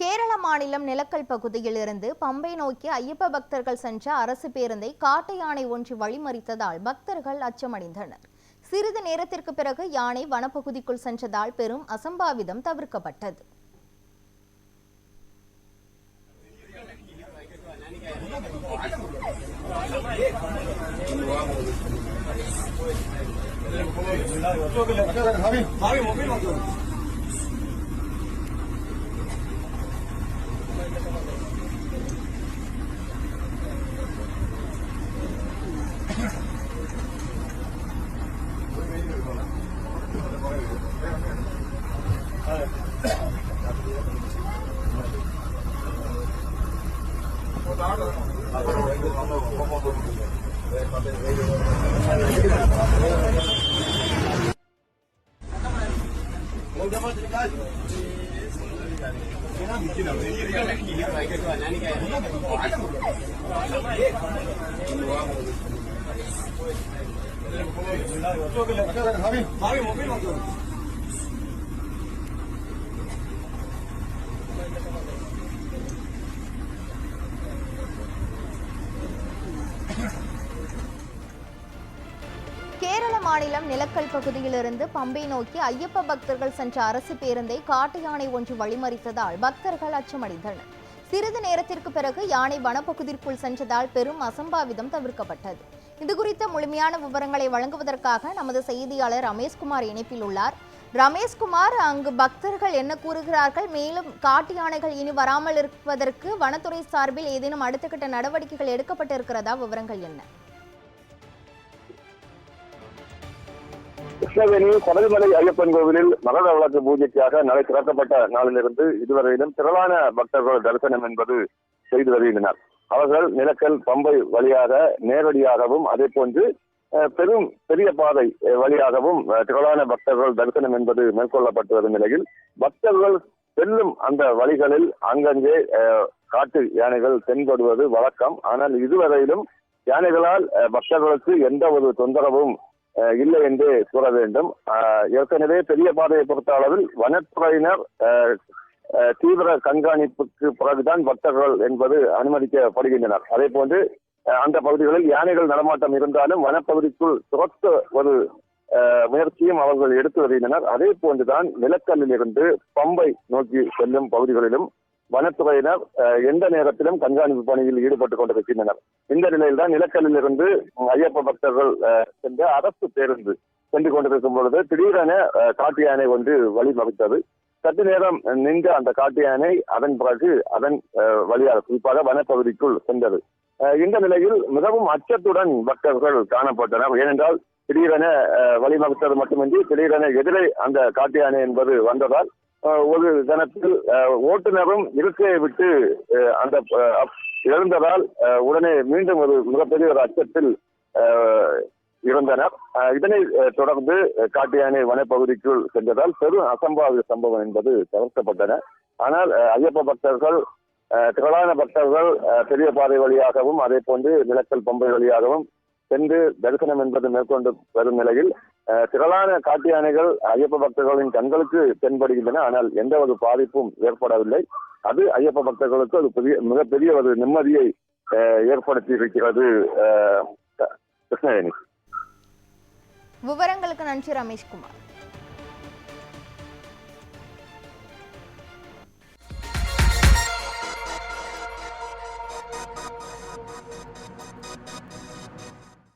கேரள மாநிலம் நிலக்கல் பகுதியில் இருந்து பம்பை நோக்கி ஐயப்ப பக்தர்கள் சென்ற அரசு பேருந்தை காட்டு யானை ஒன்று வழிமறித்ததால் பக்தர்கள் அச்சமடைந்தனர். சிறிது நேரத்திற்கு பிறகு யானை வனப்பகுதிக்குள் சென்றதால் பெரும் அசம்பாவிதம் தவிர்க்கப்பட்டது. கேரள மாநிலம் நிலக்கல் பகுதியிலிருந்து பம்பை நோக்கி ஐயப்ப பக்தர்கள் சென்ற அரசு பேருந்தை காட்டு யானை ஒன்று வழிமறித்ததால் பக்தர்கள் அச்சமடைந்தனர். சிறிது நேரத்திற்கு பிறகு யானை வனப்பகுதிக்குள் சென்றதால் பெரும் அசம்பாவிதம் தவிர்க்கப்பட்டது. இதுகுறித்த முழுமையான விவரங்களை வழங்குவதற்காக நமது செய்தியாளர் ரமேஷ்குமார் இணைப்பில் உள்ளார். ரமேஷ்குமார், அங்கு பக்தர்கள் என்ன கூறுகிறார்கள்? மேலும் காட்டு யானைகள் இனி வராமல் இருப்பதற்கு வனத்துறை சார்பில் ஏதேனும் அடுத்த கட்ட நடவடிக்கைகள் எடுக்கப்பட்டிருக்கிறதா? விவரங்கள் என்ன? கிருஷ்ணவேணி கொடைமலை ஐயப்பன் கோவிலில் மகர விளக்கு பூஜைக்காக நடை திறக்கப்பட்ட நாளிலிருந்து இதுவரையிலும் திரளான பக்தர்கள் தரிசனம் என்பது செய்து வருகின்றனர். அவர்கள் நிலக்கல் பம்பை வழியாக நேரடியாகவும் அதே போன்று பெரிய பாதை வழியாகவும் திரளான பக்தர்கள் தரிசனம் என்பது மேற்கொள்ளப்பட்டு வரும் நிலையில் பக்தர்கள் செல்லும் அந்த வழிகளில் அங்கங்கே காட்டு யானைகள் தென்படுவது வழக்கம். ஆனால் இதுவரையிலும் யானைகளால் பக்தர்களுக்கு எந்த ஒரு தொந்தரவும் இல்லை என்றே கூற வேண்டும். ஏற்கனவே பெரிய பாதையை பொறுத்த அளவில் வனத்துறையினர் தீவிர கண்காணிப்புக்கு பிறகுதான் பக்தர்கள் என்பது அனுமதிக்கப்படுகின்றனர். அதே போன்று அந்த பகுதிகளில் யானைகள் நடமாட்டம் இருந்தாலும் வனப்பகுதிக்குள் துரத்த ஒரு முயற்சியும் அவர்கள் எடுத்து வருகின்றனர். அதே போன்றுதான் நிலக்கல்லில் இருந்து பம்பை நோக்கி செல்லும் பகுதிகளிலும் வனத்துறையினர் எந்த நேரத்திலும் கண்காணிப்பு பணியில் ஈடுபட்டுக் கொண்டிருக்கின்றனர். இந்த நிலையில் தான் நிலக்கல்லில் இருந்து ஐயப்ப பக்தர்கள் சென்ற அரசு பேருந்து சென்று கொண்டிருக்கும் பொழுது திடீரென காட்டு யானை ஒன்று வழிமறித்தது. சற்று நேரம் நின்ற அந்த காட்டு யானை அதன் பிறகு அதன் வழியாக குறிப்பாக வனப்பகுதிக்குள் சென்றது. இந்த நிலையில் மிகவும் அச்சத்துடன் பக்தர்கள் காணப்பட்டனர். ஏனென்றால் திடீரென வழிமறித்தது மட்டுமின்றி திடீரென எதிரே அந்த காட்டு யானை என்பது வந்ததால் ஒரு கணத்தில் ஓட்டுநரும் இருக்கையை விட்டு அந்த எழுந்ததால் உடனே மீண்டும் ஒரு மிகப்பெரிய ஒரு அச்சத்தில் இருந்தனர். இதனை தொடர்ந்து காட்டு யானை வனப்பகுதிக்குள் சென்றதால் பெரும் அசம்பாவித சம்பவம் என்பது தவிர்க்கப்பட்டன. ஆனால் ஐயப்ப பக்தர்கள் திரளான பக்தர்கள் பெரிய பாதை வழியாகவும் அதே போன்று நிலக்கல் பம்பை வழியாகவும் சென்று தரிசனம் என்பது மேற்கொண்டு வரும் நிலையில் திரளான காட்டு யானைகள் ஐயப்ப பக்தர்களின் கண்களுக்கு தென்படுகின்றன. ஆனால் எந்த ஒரு பாதிப்பும் ஏற்படவில்லை. அது ஐயப்ப பக்தர்களுக்கு அது மிகப்பெரிய ஒரு நிம்மதியை ஏற்படுத்தி இருக்கிறது. கிருஷ்ணவேணி, விவரங்களுக்கு நன்றி ரமேஷ்குமார்.